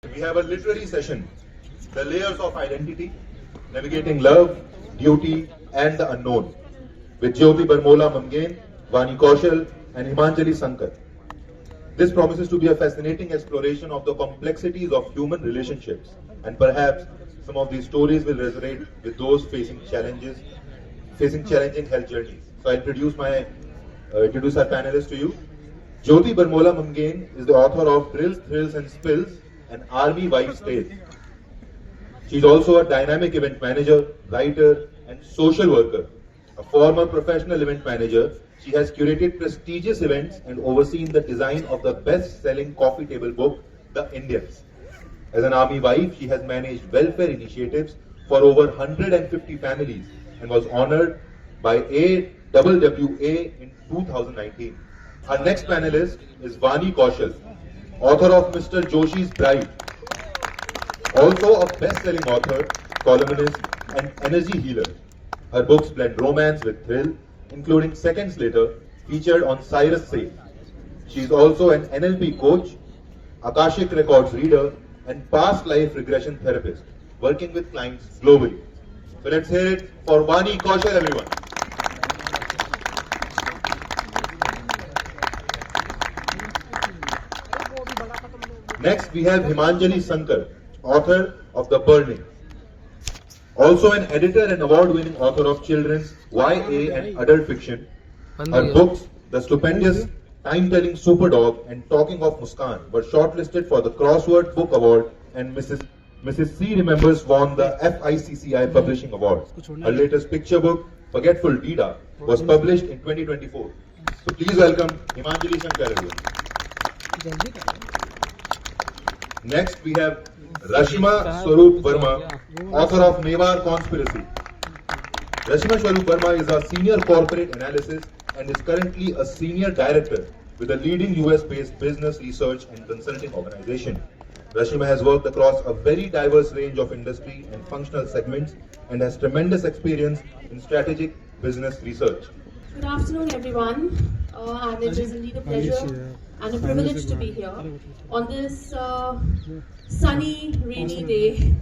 We have a literary session, The Layers of Identity, Navigating Love, Duty and the Unknown, with Jyoti Barmola Mamgain, Vani Kaushal and Himanjali Sankar. This promises to be a fascinating exploration of the complexities of human relationships, and perhaps some of these stories will resonate with those facing challenging health journeys. So I introduce our panelists to you. Jyoti Barmola Mamgain is the author of Drills, Thrills and Spills, an Army Wife's Tale. She is also a dynamic event manager, writer and social worker. A former professional event manager, she has curated prestigious events and overseen the design of the best-selling coffee table book, The Indians. As an army wife, she has managed welfare initiatives for over 150 families and was honored by AWWA in 2019. Our next panelist is Vani Kaushal, author of Mr. Joshi's Bride. Also a best-selling author, columnist and energy healer. Her books blend romance with thrill, including Seconds Later, featured on Cyrus Safe. She is also an NLP coach, Akashic Records reader, and past life regression therapist, working with clients globally. So let's hear it for Vani Kaushal, everyone. Next, we have Himanjali Sankar, author of The Burning. Also an editor and award-winning author of children's, YA and adult fiction. Her books, The Stupendous Time-Telling Superdog and Talking of Muskan, were shortlisted for the Crossword Book Award, and Mrs. C. Remembers won the FICCI Publishing Award. Her latest picture book, Forgetful Dida, was published in 2024. So please welcome Himanjali Sankar. Next, we have Rrashima Swarup Verma, author of Memoir Conspiracy. Rrashima Swarup Verma is a senior corporate analysis and is currently a senior director with a leading US-based business research and consulting organization. Rrashima has worked across a very diverse range of industry and functional segments and has tremendous experience in strategic business research. Good afternoon, everyone. And it is indeed a pleasure and a privilege to be here on this sunny, rainy day.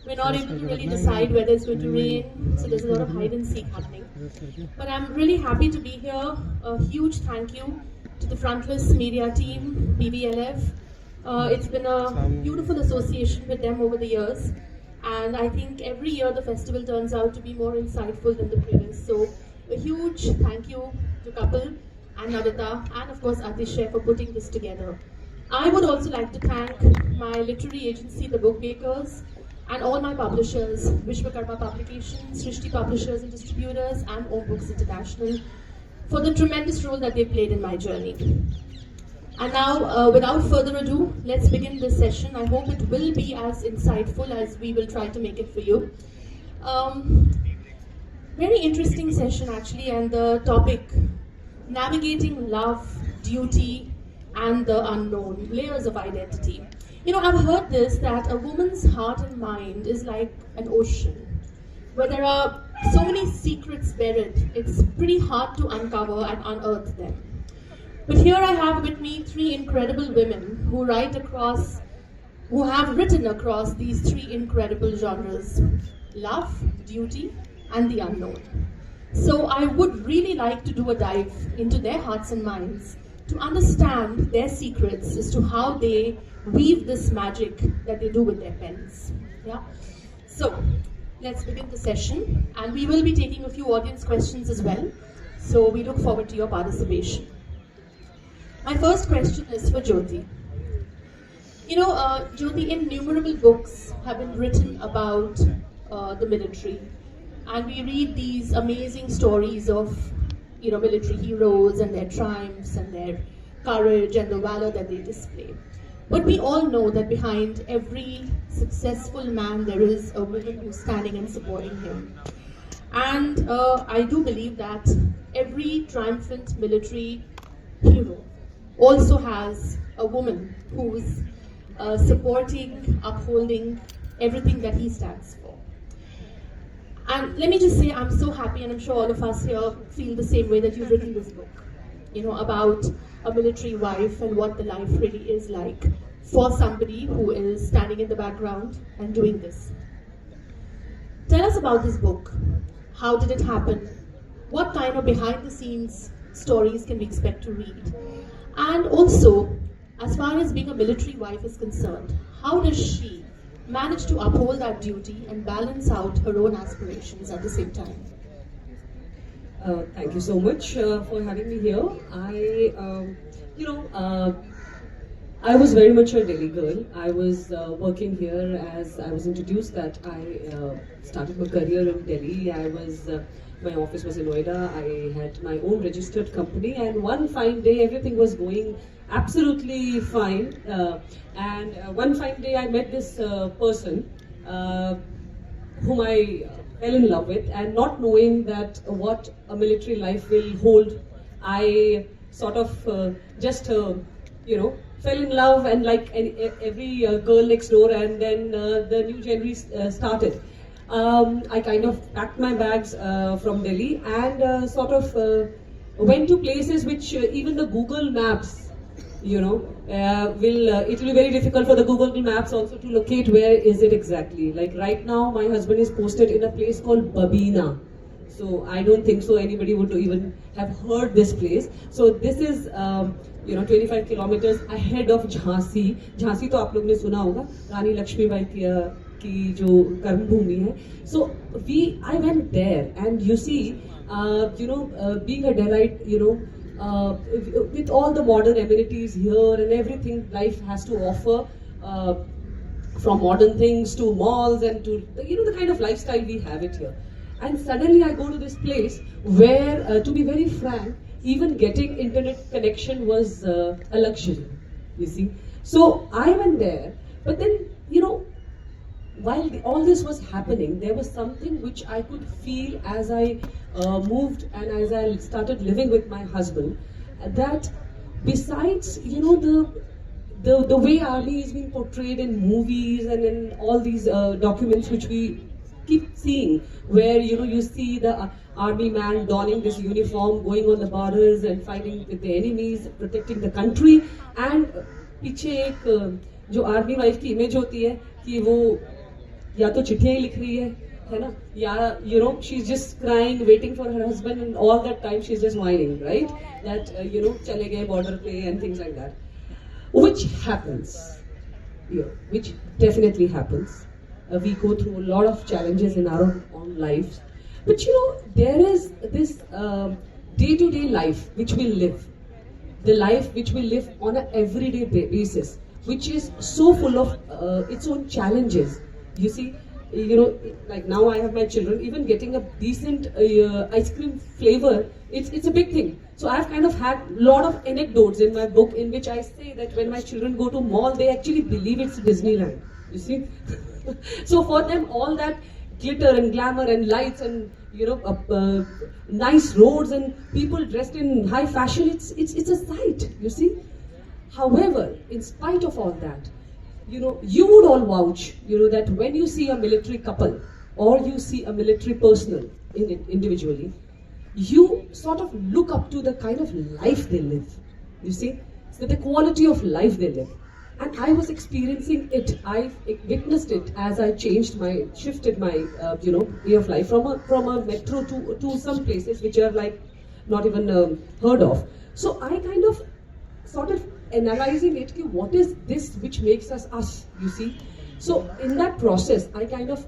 We're not able to really decide whether it's going to rain, so there's a lot of hide and seek happening. But I'm really happy to be here. A huge thank you to the Frontless Media team, PVLF. It's been a beautiful association with them over the years, and I think every year the festival turns out to be more insightful than the previous. So a huge thank you to Kapil and Navita and of course Atishay for putting this together. I would also like to thank my literary agency, The Bookmakers, and all my publishers, Vishwakarma Publications, Srishti Publishers and Distributors, and Om Books International, for the tremendous role that they played in my journey. And now, without further ado, let's begin this session. I hope it will be as insightful as we will try to make it for you. Very interesting session actually, and the topic, navigating love, duty, and the unknown, layers of identity. You know, I've heard this, that a woman's heart and mind is like an ocean, where there are so many secrets buried, it's pretty hard to uncover and unearth them. But here I have with me three incredible women who have written across these three incredible genres: love, duty, and the unknown. So I would really like to do a dive into their hearts and minds to understand their secrets as to how they weave this magic that they do with their pens. Yeah. So let's begin the session, and we will be taking a few audience questions as well. So we look forward to your participation. My first question is for Jyoti. You know, Jyoti, innumerable books have been written about the military, and we read these amazing stories of, you know, military heroes and their triumphs and their courage and the valor that they display. But we all know that behind every successful man there is a woman who's standing and supporting him. And I do believe that every triumphant military hero also has a woman who's supporting, upholding everything that he stands for. And let me just say, I'm so happy, and I'm sure all of us here feel the same way, that you've written this book, you know, about a military wife and what the life really is like for somebody who is standing in the background and doing this. Tell us about this book. How did it happen? What kind of behind the scenes stories can we expect to read? And also, as far as being a military wife is concerned, how does she manage to uphold that duty and balance out her own aspirations at the same time? Thank you so much for having me here. I was very much a Delhi girl. I was working here as I was introduced that I started my career in Delhi. My office was in Noida. I had my own registered company, and one fine day everything was going absolutely fine. One fine day I met this person whom I fell in love with, and not knowing that what a military life will hold, I sort of just fell in love, and like every girl next door, and then the new January started. I kind of packed my bags from Delhi and sort of went to places which even the Google Maps, it will be very difficult for the Google Maps also to locate where is it exactly. Like right now, my husband is posted in a place called Babina. So I don't think so anybody would even have heard this place. So this is 25 kilometers ahead of Jhansi. Jhansi to aap log ne suna hoga, Rani Lakshmibai ki jo karm bhumi hai. So I went there, and you see, being a Delite, with all the modern amenities here and everything life has to offer, from modern things to malls and to the kind of lifestyle we have it here. And suddenly I go to this place where, to be very frank, even getting internet connection was a luxury, you see. So I went there, but then, while all this was happening, there was something which I could feel as I moved and as I started living with my husband, that besides, the way army is being portrayed in movies and in all these documents which we keep seeing, where you see the army man donning this uniform, going on the borders and fighting with the enemies, protecting the country, and पीछे एक जो army wife की image होती है कि वो या तो चिट्ठियां लिख रही है ना, या she's just crying, waiting for her husband, and all that time she's just whining, right? That चले गए border पे and things like that, which happens, which definitely happens. We go through a lot of challenges in our own lives, but there is this day-to-day life which we live, the life which we live on an everyday basis, which is so full of its own challenges. You see, like now I have my children, even getting a decent ice cream flavor, it's a big thing. So I've kind of had a lot of anecdotes in my book in which I say that when my children go to mall, they actually believe it's Disneyland. You see? So for them, all that glitter and glamour and lights and nice roads and people dressed in high fashion, it's a sight, you see. However, in spite of all that, you would all vouch, that when you see a military couple or you see a military personnel individually, you sort of look up to the kind of life they live, you see. So the quality of life they live. And I was experiencing it. I witnessed it as I shifted my, way of life from a metro to some places which are like not even heard of. So I kind of started analyzing it. What is this which makes us, you see? So in that process, I kind of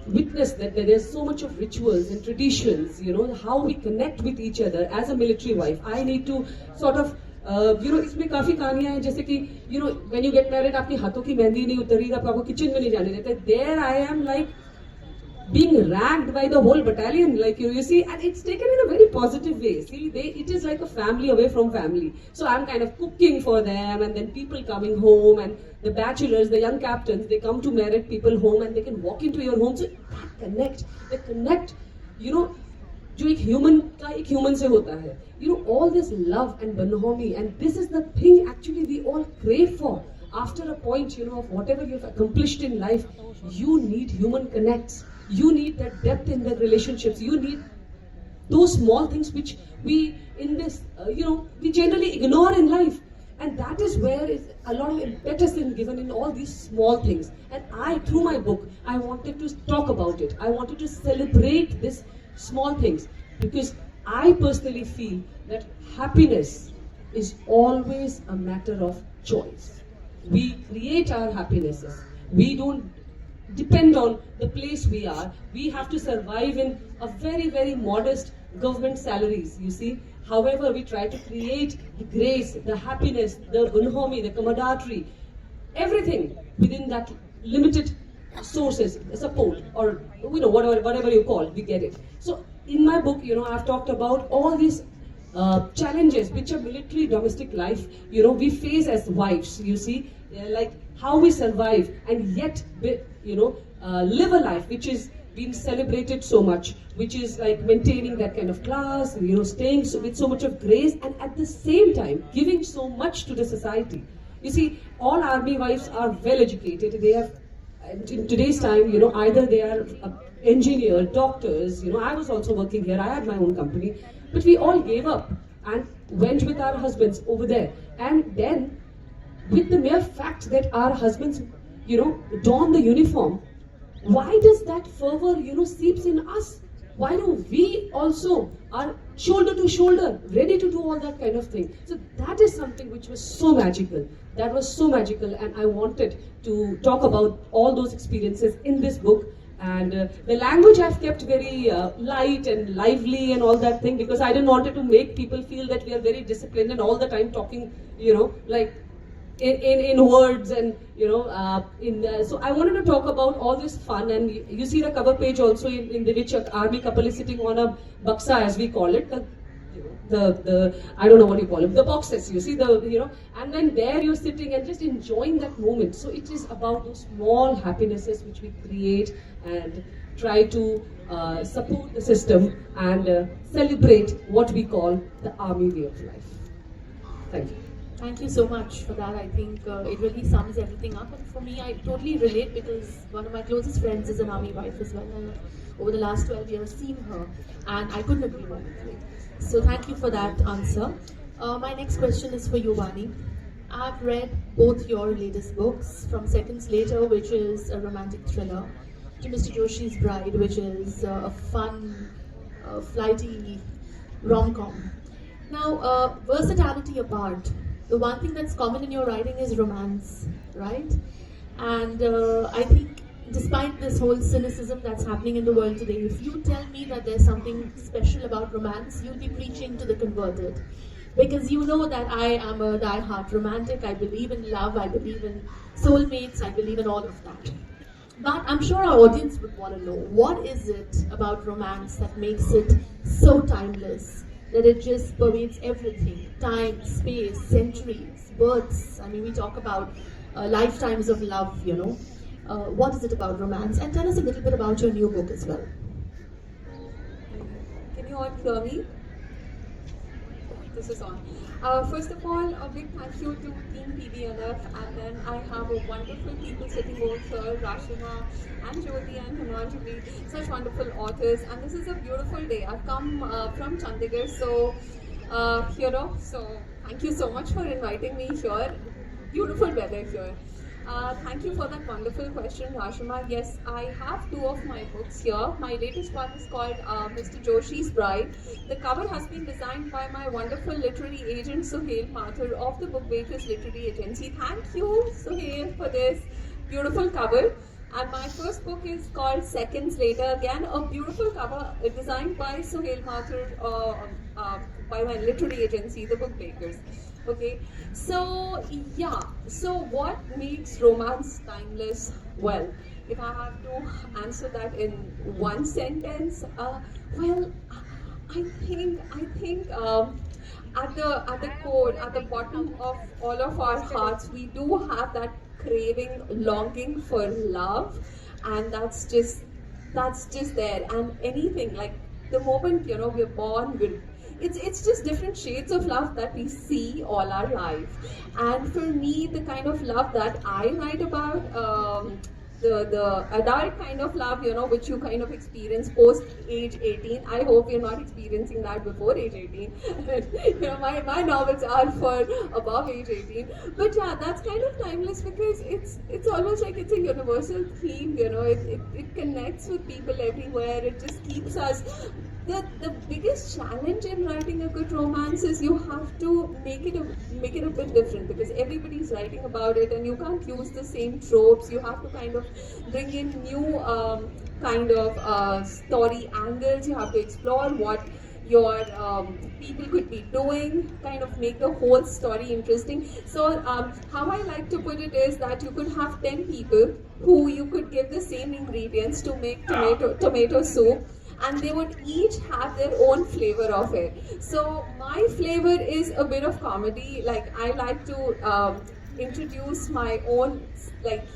witnessed that there's so much of rituals and traditions, how we connect with each other as a military wife. I need to sort of इसमें काफी कहानियां हैं, जैसे कि when you get married, आपकी हाथों की मेहंदी नहीं उतरी, आपको किचन में नहीं जाने देते. There I am like being ragged by the whole battalion, like you see, and it's taken in a very positive way. See, it is like a family away from family. So I'm kind of cooking for them, and then people coming home, and the bachelors, the young captains, they come to married people home, and they can walk into your home. So they connect, जो एक human का एक human से होता है, all this love and bonhomie, and this is the thing actually we all crave for. After a point, of whatever you've accomplished in life, you need human connects. You need that depth in the relationships. You need those small things which we in this, we generally ignore in life. And that is where a lot of impetus is given in all these small things. And through my book, I wanted to talk about it. I wanted to celebrate these small things, because I personally feel that happiness is always a matter of choice. We create our happinesses. We don't depend on the place we are. We have to survive in a very, very modest government salaries, you see. However, we try to create the grace, the happiness, the bonhomie, the camaraderie, everything within that limited sources, support, or whatever you call, we get it. So in my book, I've talked about all these challenges which are military domestic life, we face as wives, you see, like how we survive and yet, live a life which is being celebrated so much, which is like maintaining that kind of class, staying with so much of grace, and at the same time giving so much to the society. You see, all army wives are well educated. They have, in today's time, either they are engineers, doctors. I was also working here. I had my own company, but we all gave up and went with our husbands over there. And then, with the mere fact that our husbands, don the uniform, why does that fervor, seeps in us? Why don't we also are shoulder to shoulder, ready to do all that kind of thing? So that is something which was so magical. That was so magical, and I wanted to talk about all those experiences in this book. And the language I've kept very light and lively and all that thing, because I didn't want it to make people feel that we are very disciplined and all the time talking, like in words and so I wanted to talk about all this fun. And you see the cover page also in which an army couple is sitting on a baksa, as we call it, the I don't know what you call it, the boxes, you see, and then there you're sitting and just enjoying that moment. So it is about those small happinesses which we create and try to support the system and celebrate what we call the army way of life. Thank you. Thank you so much for that. I think it really sums everything up. And for me, I totally relate, because one of my closest friends is an army wife as well. And over the last 12 years, seen her, and I couldn't agree more with you. So thank you for that answer. My next question is for you, Vani. I've read both your latest books, From Seconds Later, which is a romantic thriller, to Mr. Joshi's Bride, which is a fun, flighty rom-com. Now, versatility apart, the one thing that's common in your writing is romance, right? And I think despite this whole cynicism that's happening in the world today, if you tell me that there's something special about romance, you'll be preaching to the converted. Because you know that I am a die-hard romantic, I believe in love, I believe in soulmates, I believe in all of that. But I'm sure our audience would want to know, what is it about romance that makes it so timeless, that it just pervades everything? Time, space, centuries, births. I mean, we talk about lifetimes of love, What is it about romance? And tell us a little bit about your new book as well. Can you all hear me? This is on. First of all, a big thank you to Team PVLF, and then I have a wonderful people sitting over here, Rrashima and Jyoti and Himanjali, such wonderful authors. And this is a beautiful day. I've come from Chandigarh, so so thank you so much for inviting me here. Beautiful weather here. Thank you for that wonderful question, Rrashima. Yes, I have two of my books here. My latest one is called Mr. Joshi's Bride. The cover has been designed by my wonderful literary agent, Suhail Mathur of the Bookmakers Literary Agency. Thank you, Suhail, for this beautiful cover. And my first book is called Seconds Later. Again, a beautiful cover designed by Suhail Mathur, by my literary agency, the Bookmakers. Okay, so yeah, so what makes romance timeless? Well, if I have to answer that in one sentence, well, I think at the core, at the bottom of all of our hearts, we do have that craving, longing for love, and that's just there. And anything, like the moment we're born, it's just different shades of love that we see all our life. And for me, the kind of love that I write about, the adult kind of love, which you kind of experience post age 18. I hope you're not experiencing that before age 18. My novels are for above age 18. But yeah, that's kind of timeless because it's almost like it's a universal theme. It connects with people everywhere. It just keeps us. The biggest challenge in writing a good romance is you have to make it a bit different, because everybody's writing about it and you can't use the same tropes. You have to kind of bring in new story angles. You have to explore what your people could be doing, kind of make the whole story interesting. So how I like to put it is that you could have 10 people who you could give the same ingredients to make tomato soup, and they would each have their own flavor of it. So my flavor is a bit of comedy. Like, I like to introduce my own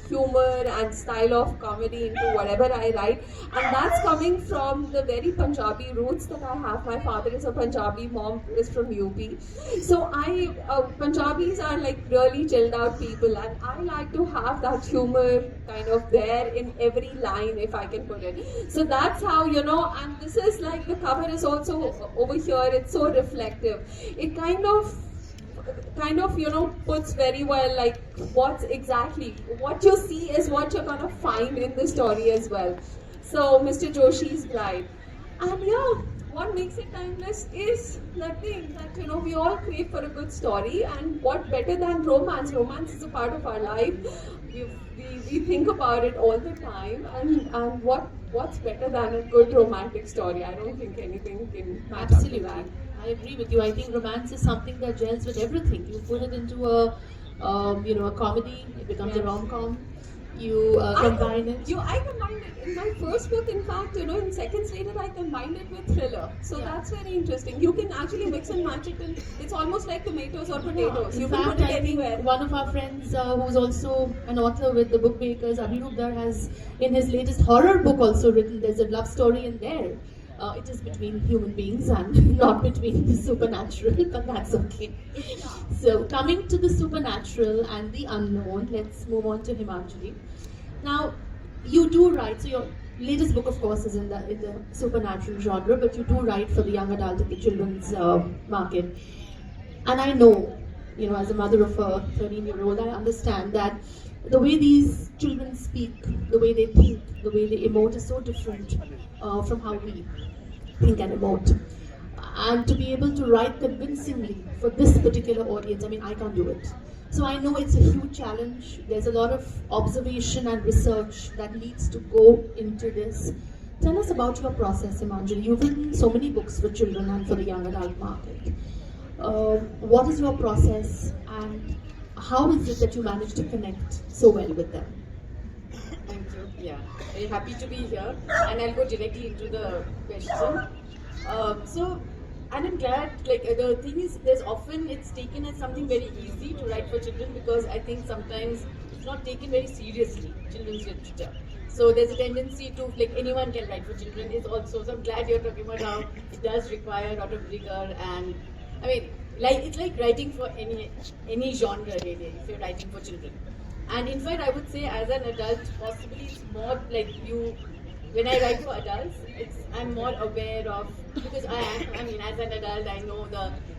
humor and style of comedy into whatever I write, and that's coming from the very Punjabi roots that I have. My father is a Punjabi, mom is from UP. So Punjabis are really chilled out people, and I like to have that humor kind of there in every line, if I can put it. So that's how, and this is the cover is also over here. It's so reflective. It kind of puts very well what you see is what you're gonna find in the story as well. So Mr. Joshi's Bride, and yeah, what makes it timeless is that thing that we all crave for a good story, and what better than romance? Romance is a part of our life. We think about it all the time, and what's better than a good romantic story? I don't think anything can match up to that. I agree with you. I think romance is something that gels with everything. You put it into a comedy, it becomes a rom-com. You combine it. I combined it in my first book. In fact, in second stated, I combined it with thriller. So that's very interesting. You can actually mix and match it, and it's almost like tomatoes or potatoes. You can put it anywhere. One of our friends, who's also an author with the Bookmakers, Abhinubdar, has in his latest horror book also written. There's a love story in there. It is between human beings and not between the supernatural, but that's okay. So, coming to the supernatural and the unknown, let's move on to Himanjali. Now, you do write, so your latest book, of course, is in the supernatural genre, but you do write for the young adult and the children's market. And I know, as a mother of a 13-year-old, I understand that the way these children speak, the way they think, the way they emote is so different from how we think and emote. And to be able to write convincingly for this particular audience, I can't do it. So I know it's a huge challenge. There's a lot of observation and research that needs to go into this. Tell us about your process, Himanjali. You've written so many books for children and for the young adult market. What is your process, and how is it that you manage to connect so well with them? Thank you. Yeah, very happy to be here, and I'll go directly into the question. And I'm glad, the thing is, it's taken as something very easy to write for children, because I think sometimes it's not taken very seriously, children's literature. So there's a tendency to, anyone can write for children is also, so I'm glad you're talking about how it does require a lot of rigor, and it's like writing for any genre really, if you're writing for children. And in fact, I would say as an adult, possibly it's more when I write for adults, I'm more aware of, because as an adult, I know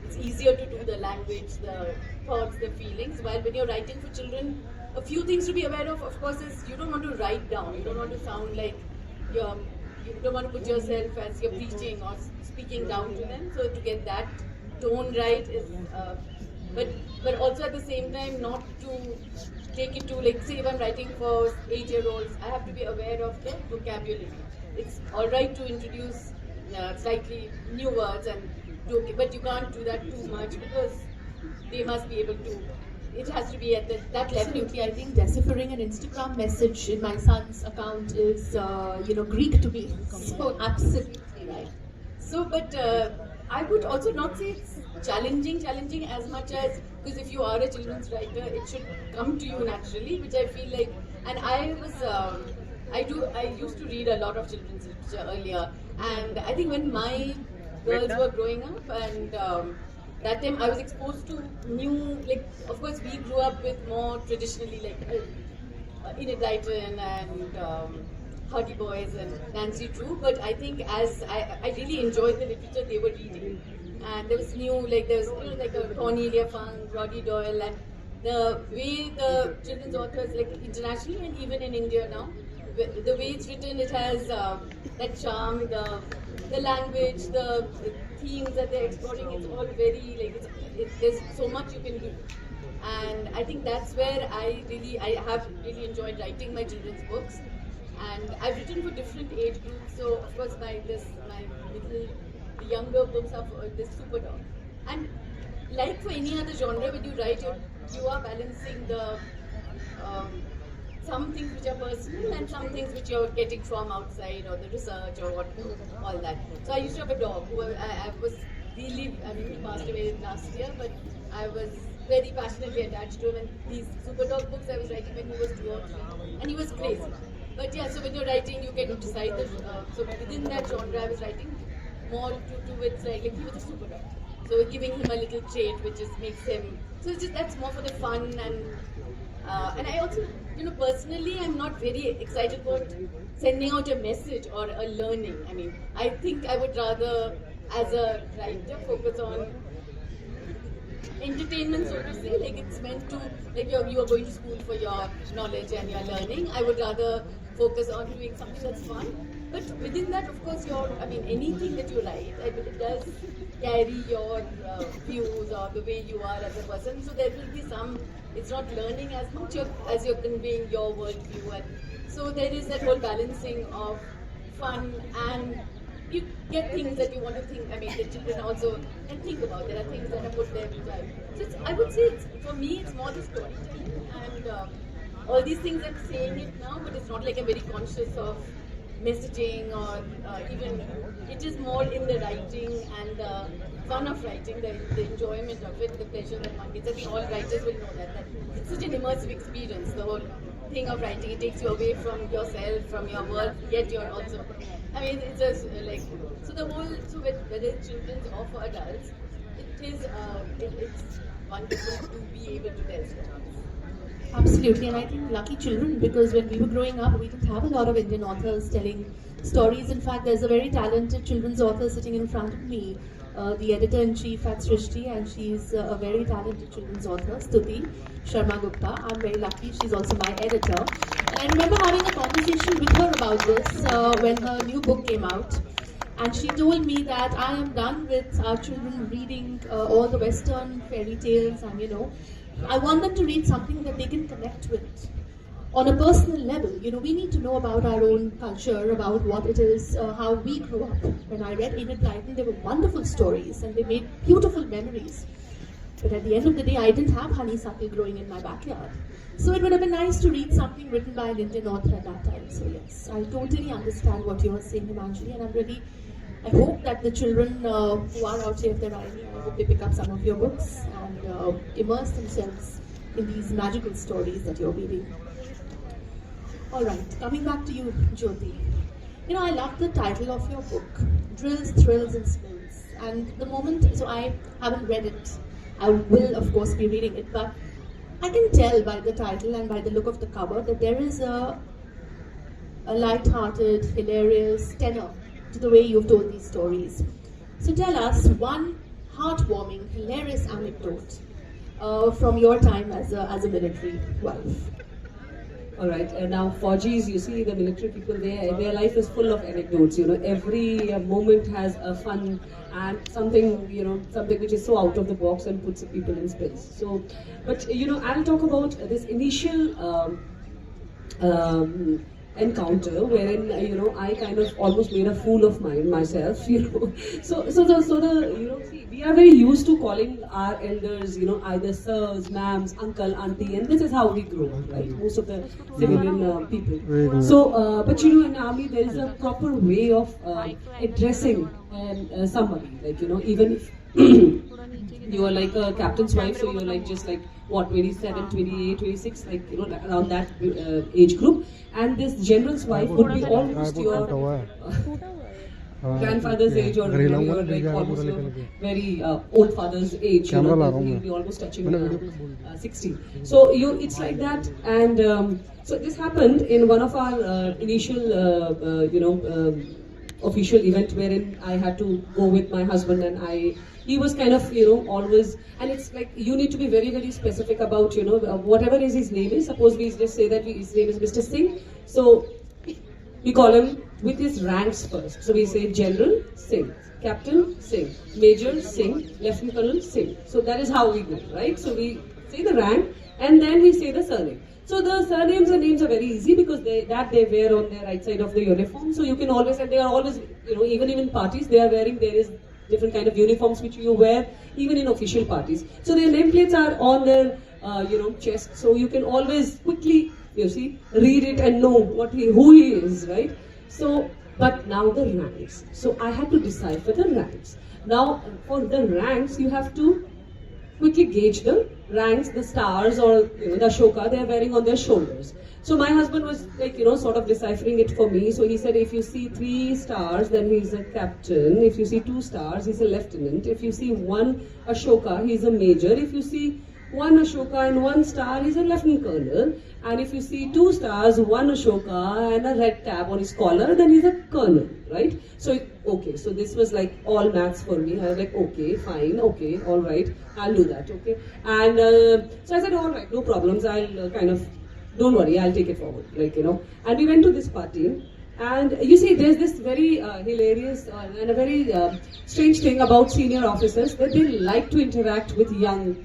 it's easier to do the language, the thoughts, the feelings, while when you're writing for children, a few things to be aware of course, is you don't want to write down, you don't want to sound like you don't want to put yourself as you're preaching or speaking down to them, so to get that tone right is, but also at the same time not to take it to, say if I'm writing for 8-year-olds, I have to be aware of the vocabulary. It's alright to introduce slightly new words, but you can't do that too much, because they must be able to, it has to be at that level. Absolutely. I think deciphering an Instagram message in my son's account is, Greek to me. So absolutely right. So, but I would also not say it's challenging as much as, because if you are a children's writer, it should come to you naturally, which I feel like, and I used to read a lot of children's literature earlier, and I think when my girls were growing up, and that time I was exposed to new, of course we grew up with more traditionally, Enid Blyton and Hardy Boys and Nancy Drew, but I think as I really enjoyed the literature they were reading. And there was like a Cornelia Funk, Roddy Doyle, and the way the children's authors, like internationally and even in India now, the way it's written, it has that charm, the language, the themes that they're exploring. It's all very there's so much you can do, and I think that's where I have really enjoyed writing my children's books. And I've written for different age groups. So of course the younger books are for this super dog. And like for any other genre, when you write, you are balancing the some things which are personal and some things which you're getting from outside or the research or all that. So I used to have a dog who I was really, he passed away last year, but I was very passionately attached to him. And these super dog books I was writing when he was 2 or 3, and he was crazy. But yeah, so when you're writing, you can decide so within that genre, I was writing more to with like he was a super dog. So giving him a little trait which just makes him. So it's just that's more for the fun and I also, personally, I'm not very excited about sending out a message or a learning. I mean, I think I would rather, as a writer, focus on entertainment, so to say. Like it's meant to, like you are going to school for your knowledge and your learning. I would rather focus on doing something that's fun. But within that, of course, anything that you write, it does carry your views or the way you are as a person. So there will be it's not learning as much as you're conveying your worldview. And so there is that whole balancing of fun and you get things that you want to think. I mean, the children also can think about. There are things that are put there to try. So I would say for me, it's more the storytelling and all these things I'm saying it now, but it's not like I'm very conscious of messaging or even it is more in the writing and the fun of writing, the enjoyment of it, the pleasure that one gets. I think all writers will know that it's such an immersive experience, the whole thing of writing. It takes you away from yourself, from your work, yet you're also, I mean, it's just so whether it's children's or for adults, it's wonderful to be able to tell stories. Absolutely, and I think lucky children, because when we were growing up, we didn't have a lot of Indian authors telling stories. In fact, there's a very talented children's author sitting in front of me, the editor-in-chief at Srishti, and she's a very talented children's author, Stuti Sharma Gupta. I'm very lucky, she's also my editor. And I remember having a conversation with her about this when her new book came out. And she told me that I am done with our children reading all the Western fairy tales and, I want them to read something that they can connect with on a personal level. We need to know about our own culture, about what it is, how we grew up. When I read Enid Blyton, they were wonderful stories and they made beautiful memories. But at the end of the day, I didn't have honeysuckle growing in my backyard. So it would have been nice to read something written by an Indian author at that time. So yes, I totally understand what you are saying, Himanjali, and I hope that the children who are out here, if they're writing, I hope they pick up some of your books and immerse themselves in these magical stories that you're weaving. Alright, coming back to you, Jyoti. I love the title of your book, Drills, Thrills and Spills. And the moment, so I haven't read it, I will of course be reading it, but I can tell by the title and by the look of the cover that there is a light-hearted, hilarious tenor to the way you've told these stories. So tell us one heartwarming, hilarious anecdote from your time as a military wife. All right, now Fauji's, you see the military people, their life is full of anecdotes. Every moment has a fun and something which is so out of the box and puts people in spins. So, but I'll talk about this initial encounter wherein I kind of almost made a fool of myself. See, we are very used to calling our elders either sirs, ma'ams, uncle, auntie, and this is how we grow up, right? Most of the civilian people. So but in army there is a proper way of addressing somebody, like even if you are like a captain's wife, so you're like just like what, 27, 28, 26, like around that age group, and this general's wife would be almost your grandfather's age or maybe you're like almost your very old father's age. You know, he'll be almost touching 60. So it's like that. And so this happened in one of our initial, official event wherein I had to go with my husband, and he was kind of, always, and it's like you need to be very, very specific about, whatever is his name is. Suppose we just say that his name is Mr. Singh. So we call him with his ranks first. So we say General Singh, Captain Singh, Major Singh, Lieutenant Colonel Singh. So that is how we go, right? So we say the rank and then we say the surname. So the surnames and names are very easy because they wear on their right side of the uniform. So you can always, and they are always, even in parties, there is different kind of uniforms which you wear even in official parties. So their nameplates are on their, chest. So you can always quickly, read it and know who he is, right? So, but now the ranks. So I had to decipher the ranks. Now for the ranks, you have to quickly gauge the ranks, the stars or the Ashoka they are wearing on their shoulders. So my husband was like, sort of deciphering it for me. So he said, if you see 3 stars, then he's a captain. If you see 2 stars, he's a lieutenant. If you see 1 Ashoka, he's a major. If you see 1 Ashoka and 1 star, he's a lieutenant colonel. And if you see 2 stars, 1 Ashoka and a red tab on his collar, then he's a colonel, right? So, okay, so this was like all maths for me. I was like, okay, fine, okay, all right, I'll do that, okay. And so I said, all right, no problems, I'll don't worry, I'll take it forward, And we went to this party. And you see, there's this very hilarious and a very strange thing about senior officers, that they like to interact with young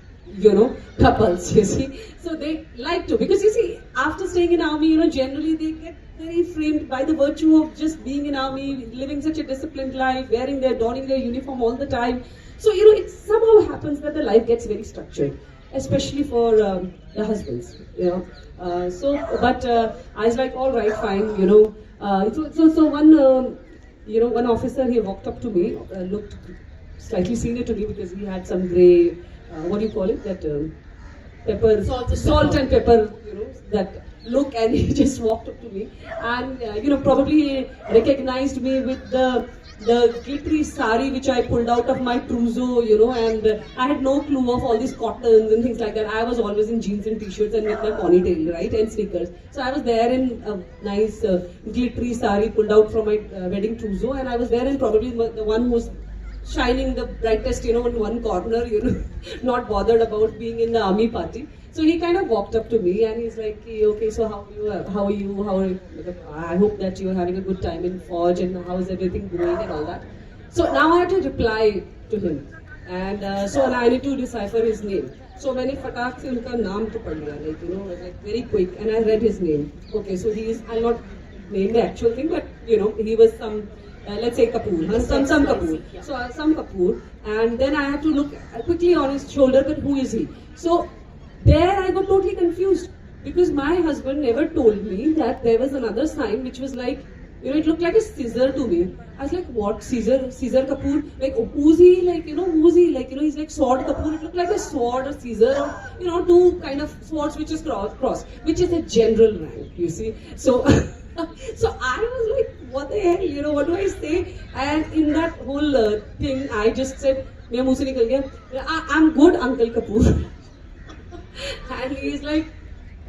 couples, you see. So they like to, because you see, after staying in army, generally they get very framed by the virtue of just being in army, living such a disciplined life, donning their uniform all the time. So, it somehow happens that the life gets very structured, especially for the husbands, but I was like, all right, fine, So one officer, he walked up to me, looked slightly senior to me because he had some grey, what do you call it, that pepper, salt and pepper, that look, and he just walked up to me, and probably he recognized me with the glittery sari which I pulled out of my trousseau, and I had no clue of all these cottons and things like that. I was always in jeans and t-shirts and with my ponytail, right, and sneakers. So I was there in a nice glittery sari pulled out from my wedding trousseau, and I was there in probably the one who was shining the brightest, in one corner, not bothered about being in the army party. So he kind of walked up to me and he's like, okay, so how are you? I hope that you're having a good time in Forge, and how is everything going and all that. So now I had to reply to him. And so I need to decipher his name. So मैंने फटाक से उनका नाम तो पढ़ लिया, like very quick, and I read his name. Okay, so I'll not name the actual thing, but he was some, let's say Kapoor, some Kapoor. Yeah. So some Kapoor, and then I had to look quickly on his shoulder, but who is he? So there I got totally confused, because my husband never told me that there was another sign which was like, it looked like a scissor to me. I was like, what, scissor Kapoor? Like, who's he? Like, who's he? Like, he's like sword Kapoor. It looked like a sword or scissor, or, two kind of swords which is cross, which is a general rank, you see. So, so I was like, what the hell, what do I say? And in that whole thing, I just said, I'm good, Uncle Kapoor. And he's like,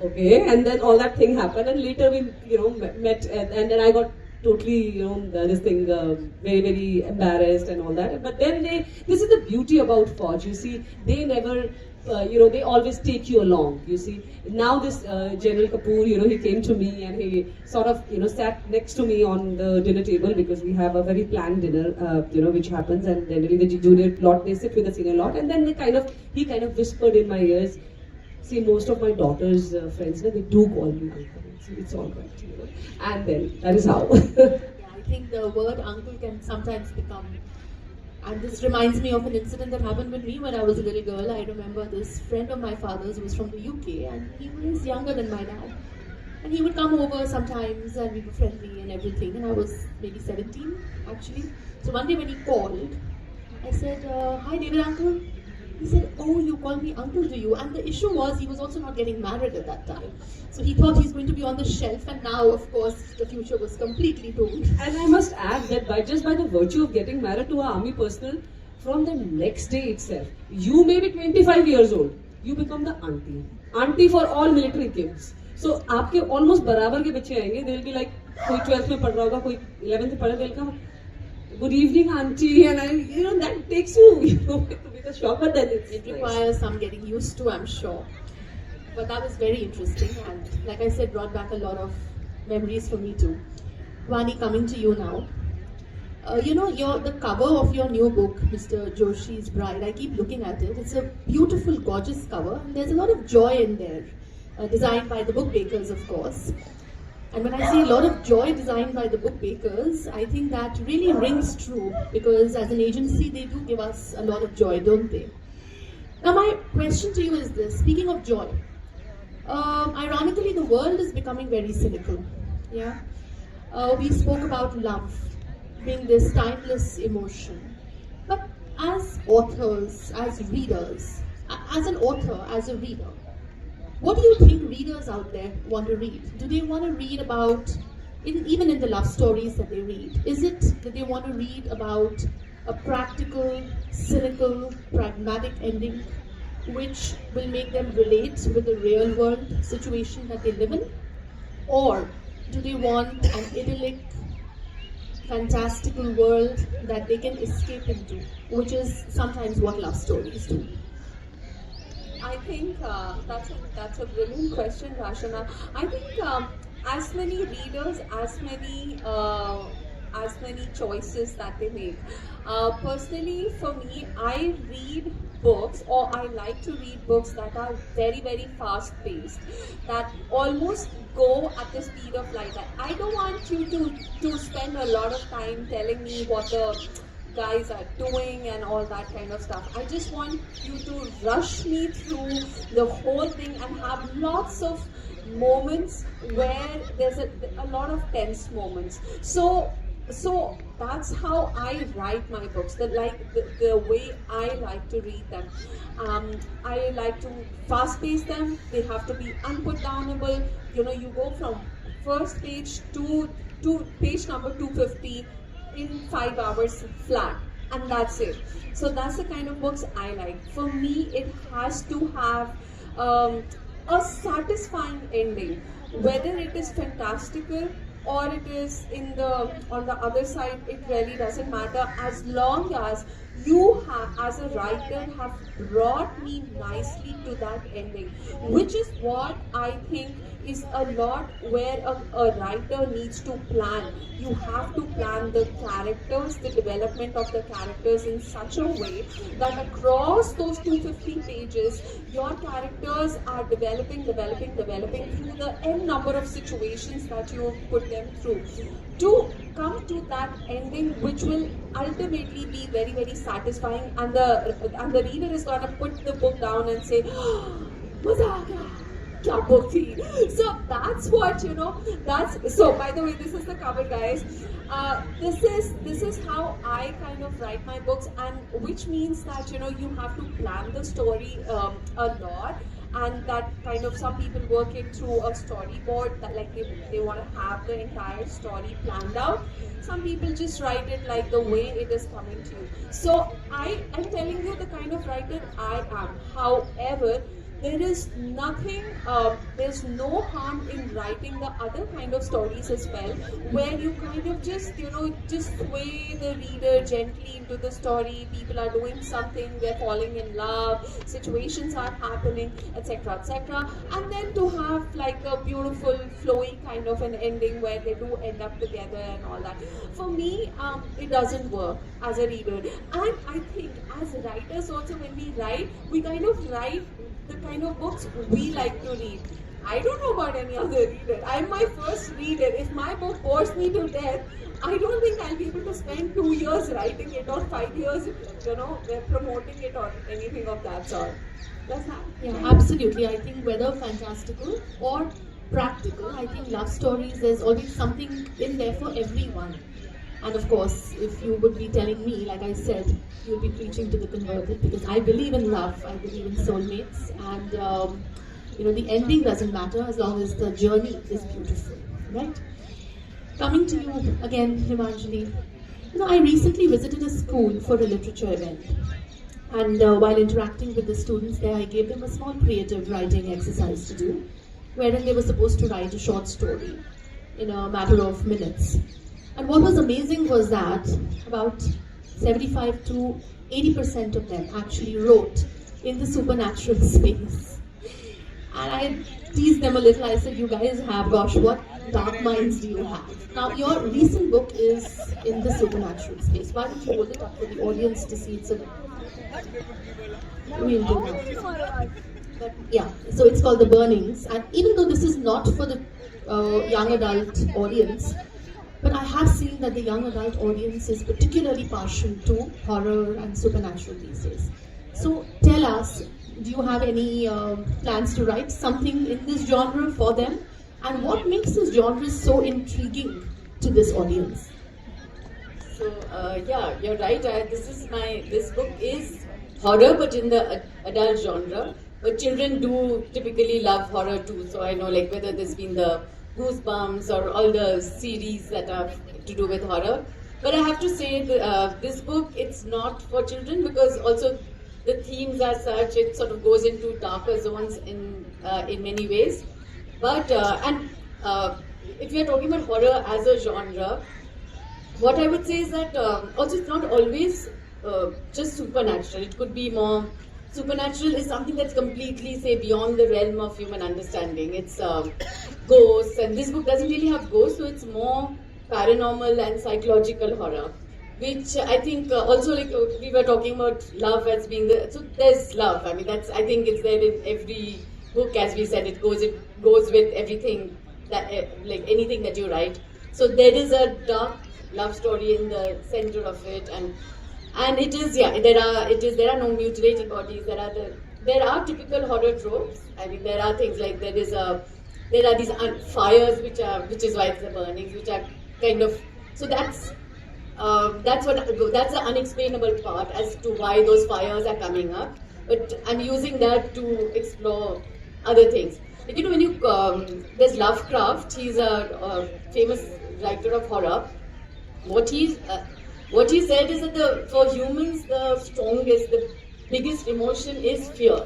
okay, and then all that thing happened, and later we, met, and then I got totally, this thing, very, very embarrassed and all that. But then this is the beauty about Forge, you see, they never, they always take you along, you see. Now this General Kapoor, he came to me and he sort of, sat next to me on the dinner table, because we have a very planned dinner, which happens, and generally the junior lot, they sit with the senior lot, and then he kind of whispered in my ears, see, most of my daughter's friends, they do call me uncle. It's all right, And then that is how. Yeah, I think the word uncle can sometimes become. And this reminds me of an incident that happened with me when I was a little girl. I remember this friend of my father's who was from the UK, and he was younger than my dad. And he would come over sometimes, and we were friendly and everything. And I was maybe 17, actually. So one day when he called, I said, hi, David uncle. He said, oh, you call me uncle, do you? And the issue was he was also not getting married at that time. So he thought he's going to be on the shelf, and now, of course, the future was completely doomed. And I must add that just by the virtue of getting married to an army personnel, from the next day itself, you may be 25 years old, you become the auntie. Auntie for all military kids. So आपके almost बराबर के बच्चे आएंगे, they'll be like, कोई 12th में पढ़ रहा होगा, कोई 11th में पढ़ रहा होगा, good evening auntie, and that takes you, to be the shocker that it requires some getting used to, I'm sure. But that was very interesting, and like I said, brought back a lot of memories for me too. Vani, coming to you now. The cover of your new book, Mr. Joshi's Bride, I keep looking at it. It's a beautiful, gorgeous cover, and there's a lot of joy in there, designed by the book bakers, of course. And when I say a lot of joy designed by the book bakers, I think that really rings true, because as an agency, they do give us a lot of joy, don't they? Now, my question to you is this: speaking of joy, ironically, the world is becoming very cynical. Yeah, we spoke about love being this timeless emotion. But as authors, as readers, as an author, as a reader, what do you think readers out there want to read? Do they want to read about, even in the love stories that they read, is it that they want to read about a practical, cynical, pragmatic ending which will make them relate with the real world situation that they live in? Or do they want an idyllic, fantastical world that they can escape into, which is sometimes what love stories do? I think that's a brilliant question, Rrashima. I think as many readers, as many choices that they make. Personally, for me, I read books, or I like to read books that are very, very fast paced, that almost go at the speed of light. I don't want you to spend a lot of time telling me what the guys are doing and all that kind of stuff. I just want you to rush me through the whole thing and have lots of moments where there's a lot of tense moments. So that's how I write my books, the way I like to read them. I like to fast pace them. They have to be unputdownable. You go from first page to page number 250 in 5 hours flat, and that's it. So that's the kind of books I like. For me, it has to have a satisfying ending, whether it is fantastical or it is on the other side. It really doesn't matter, as long as you have, as a writer, have brought me nicely to that ending, which is what I think is a lot where a writer needs to plan. You have to plan the characters, the development of the characters in such a way that across those 250 pages, your characters are developing through the n number of situations that you put them through, to come to that ending which will ultimately be very, very satisfying, and the reader is gonna put the book down and say, "Maza aa gaya. Kya book thi?" So that's what, so by the way, this is the cover, guys. This is how I kind of write my books, and which means that you have to plan the story a lot, and that kind of, some people work it through a storyboard, that like they want to have the entire story planned out. Some people just write it like the way it is coming to you. So I am telling you the kind of writer I am. However, there is nothing, there's no harm in writing the other kind of stories as well, where you kind of just sway the reader gently into the story. People are doing something, they're falling in love, situations are happening, etc., etc. And then to have like a beautiful, flowy kind of an ending where they do end up together and all that. For me, it doesn't work as a reader. And I think as writers also, when we write, we kind of write the kind of books we like to read. I don't know about any other reader. I'm my first reader. If my book bores me to death, I don't think I'll be able to spend 2 years writing it, or 5 years, promoting it, or anything of that sort. That's that. Yeah, absolutely. I think whether fantastical or practical, I think love stories, there's always something in there for everyone. And of course, if you would be telling me, like I said, you'll be preaching to the converted, because I believe in love, I believe in soulmates, and the ending doesn't matter as long as the journey is beautiful, right? Coming to you again, Himanjali. I recently visited a school for a literature event. And while interacting with the students there, I gave them a small creative writing exercise to do, wherein they were supposed to write a short story in a matter of minutes. And what was amazing was that about 75 to 80% of them actually wrote in the supernatural space. And I teased them a little. I said, you guys have, gosh, what dark minds do you have? Now, your recent book is in the supernatural space. Why don't you hold it up for the audience to see? We'll do that. But yeah, so it's called The Burnings. And even though this is not for the young adult audience, but I have seen that the young adult audience is particularly partial to horror and supernatural these days. So tell us, do you have any plans to write something in this genre for them? And what makes this genre so intriguing to this audience? So yeah, you're right. This book is horror, but in the adult genre. But children do typically love horror too. So I know, like, whether there's been the Goosebumps or all the series that are to do with horror. But I have to say, this book, it's not for children, because also the themes are such, it sort of goes into darker zones in many ways. But if we are talking about horror as a genre, what I would say is that also it's not always just supernatural. It could be more. Supernatural is something that's completely, say, beyond the realm of human understanding. It's ghosts, and this book doesn't really have ghosts, so it's more paranormal and psychological horror, which I think also, like, we were talking about love as being so there's love. I mean, I think it's there in every book, as we said. It goes with everything that like anything that you write. So there is a dark love story in the center of it, and it is, yeah, there are no mutilated bodies. There are typical horror tropes. I mean, there are things like there are these fires which is why it's The Burnings, which are kind of, so that's the unexplainable part as to why those fires are coming up. But I'm using that to explore other things. Like, when you there's Lovecraft. He's a famous writer of horror. What he said is that for humans, the biggest emotion is fear.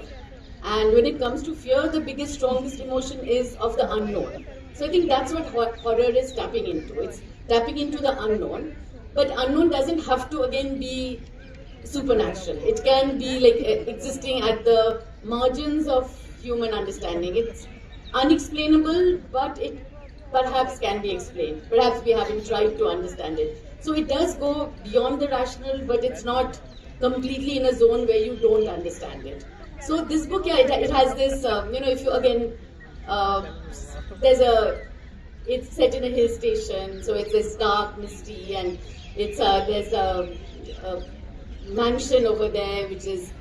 And when it comes to fear, the biggest, strongest emotion is of the unknown. So I think that's what horror is tapping into. It's tapping into the unknown. But unknown doesn't have to, again, be supernatural. It can be like existing at the margins of human understanding. It's unexplainable, but it perhaps can be explained. Perhaps we haven't tried to understand it. So it does go beyond the rational, but it's not completely in a zone where you don't understand it. So this book, yeah, it has this, if you again, it's set in a hill station, so it's this dark, misty, and there's a mansion over there which is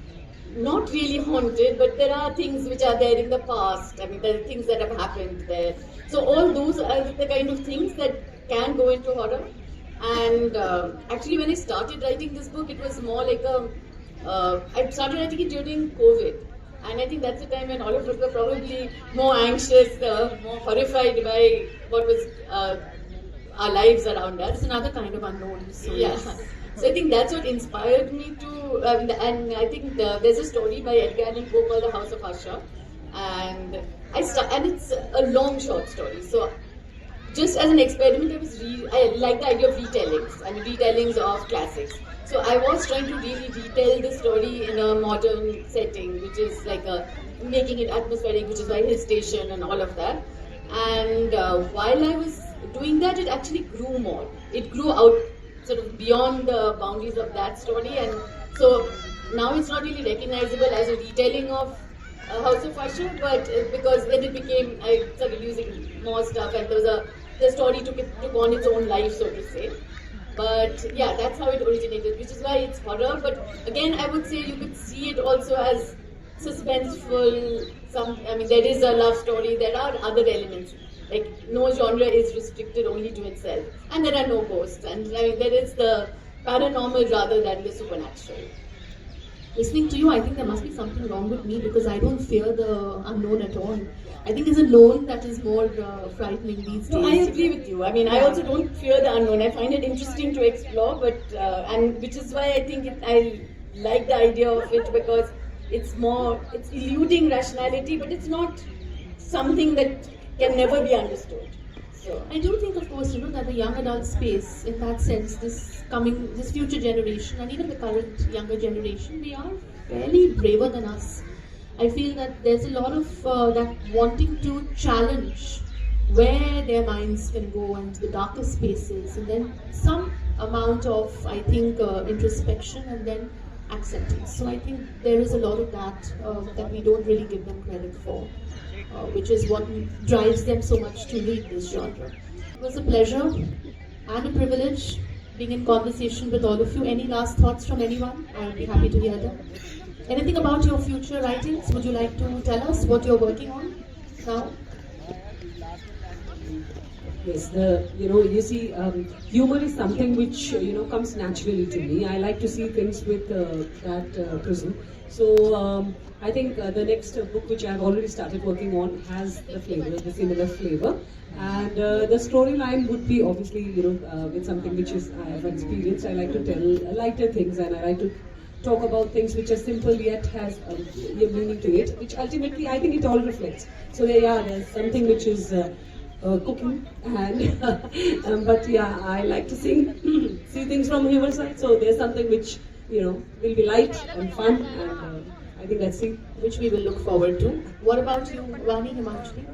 not really haunted, but there are things which are there in the past. I mean, there are things that have happened there. So all those are the kind of things that can go into horror. And actually, when I started writing this book, it was more like I started writing it during COVID. And I think that's the time when all of us were probably more anxious, more horrified by what was our lives around us. It's another kind of unknown. So yeah. So I think that's what inspired me to, and I think there's a story by Edgar Allan Poe called The House of Usher, and it's a long short story. So just as an experiment, I like the idea of retellings of classics. So I was trying to really retell the story in a modern setting, which is like making it atmospheric, which is why hill station and all of that. And while I was doing that, it actually grew more. It grew out sort of beyond the boundaries of that story, and so now it's not really recognizable as a retelling of House of Usher, but because then it became, I started using more stuff, and the story took on its own life, so to say. But yeah, that's how it originated, which is why it's horror. But again, I would say you could see it also as suspenseful. There is a love story. There are other elements. Like no genre is restricted only to itself, and there are no ghosts, and I mean there is the paranormal rather than the supernatural. Listening to you, I think there must be something wrong with me because I don't fear the unknown at all. I think it's a known that is more frightening these days. No, I agree with you. I mean, I also don't fear the unknown. I find it interesting to explore, but and which is why I think I like the idea of it, because it's eluding rationality, but it's not something that can never be understood. So I do think, of course, that the young adult space, in that sense, this future generation, and even the current younger generation, they are fairly braver than us. I feel that there's a lot of that wanting to challenge where their minds can go and the darker spaces, and then some amount of, I think, introspection and then acceptance. So I think there is a lot of that that we don't really give them credit for, which is what drives them so much to read this genre. It was a pleasure and a privilege being in conversation with all of you. Any last thoughts from anyone? I would be happy to hear them. Anything about your future writings? Would you like to tell us what you're working on now? Yes, you see, humor is something which comes naturally to me. I like to see things with that prism. So I think the next book which I've already started working on has the similar flavor, and the storyline would be obviously with something which is I have experienced. I like to tell lighter things, and I like to talk about things which are simple yet has a meaning to it, which ultimately I think it all reflects. So there's something which is cooking, and but yeah, I like to see things from humor side. So there's something which will be light and fun, and I think that's it. Which we will look forward to. What about you, Vani, Himanjali?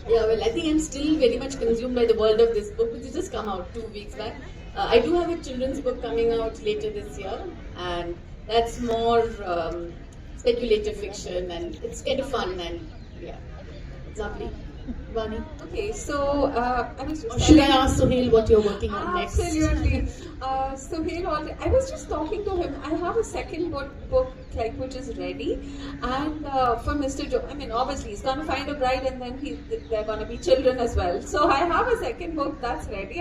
yeah, well, I think I'm still very much consumed by the world of this book, which has just come out 2 weeks back. I do have a children's book coming out later this year, and that's more speculative fiction, and it's kind of fun, and yeah, it's lovely. Vani? Okay, so I was just Should I ask Sohail what you're working on next? Absolutely. Sohail, I was just talking to him. I have a second book which is ready, and for Mr. Joe. I mean, obviously he's gonna find a bride, and then they're gonna be children as well. So I have a second book that's ready.